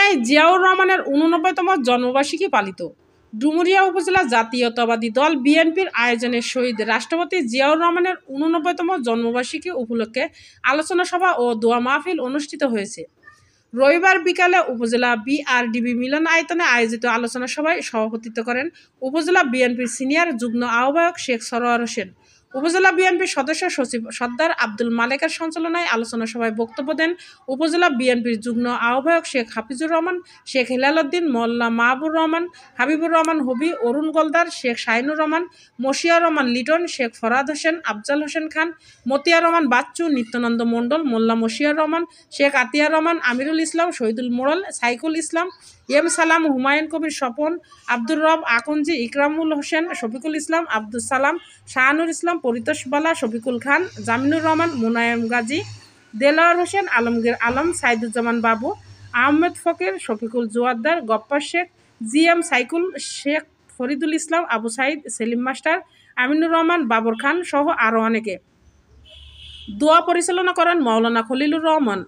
উপজেলায় জিয়াউর রহমানের 89তম জন্মবার্ষিকী পালিত। ডুমুরিয়া উপজেলা জাতীয়তাবাদী দল বিএনপির আয়োজনে শহীদ রাষ্ট্রপতি জিয়াউর রহমানের 89তম জন্মবার্ষিকী উপলক্ষে আলোচনা সভা ও দোয়া মাহফিল অনুষ্ঠিত হয়েছে। রবিবার বিকালে উপজেলা বিআরডিবি মিলন আয়তনে আয়োজিত আলোচনা সভায় সভাপতিত্ব করেন উপজেলা বিএনপির সিনিয়র যুগ্ম আহ্বায়ক শেখ সরোয়ার হোসেন। উপজেলা বিএনপির সদস্য সচিব সর্দার আব্দুল মালেকের সঞ্চালনায় আলোচনা সভায় বক্তব্য দেন উপজেলা বিএনপির যুগ্ম আহ্বায়ক শেখ হাফিজুর রহমান, শেখ হেলাল উদ্দিন, মোল্লা মাহবুর রহমান, হাবিবুর রহমান হবি, অরুণ গোলদার, শেখ শাহিনুর রহমান, মশিয়ার রহমান লিটন, শেখ ফরহাদ হোসেন, আফজাল হোসেন খান, মতিয়ার রহমান বাচ্চু, নিত্যানন্দ মণ্ডল, মোল্লা মশিয়ার রহমান, শেখ আতিয়ার রহমান, আমিরুল ইসলাম, শহীদুল মোড়ল, সাইকুল ইসলাম, এম সালাম, হুমায়ুন কবির স্বপন, আব্দুর রব আকঞ্জি, ইকরামুল হোসেন, শফিকুল ইসলাম, আব্দুল সালাম, শাহানুর ইসলাম, পরিতোষ বালা, শফিকুল খান, জামিনুর রহমান, মুনায়েম গাজী, দেলাওয়ার হোসেন, আলমগীর আলম, সাইদুজ্জামান বাবু, আহমেদ ফকির, শফিকুল জোয়াদ্দার, গপ্পার শেখ, জিএম সাইকুল, শেখ ফরিদুল ইসলাম, আবু সাইদ, সেলিম মাস্টার, আমিনুর রহমান, বাবর খান সহ আরও অনেকে। দোয়া পরিচালনা করেন মাওলানা খলিলুর রহমান।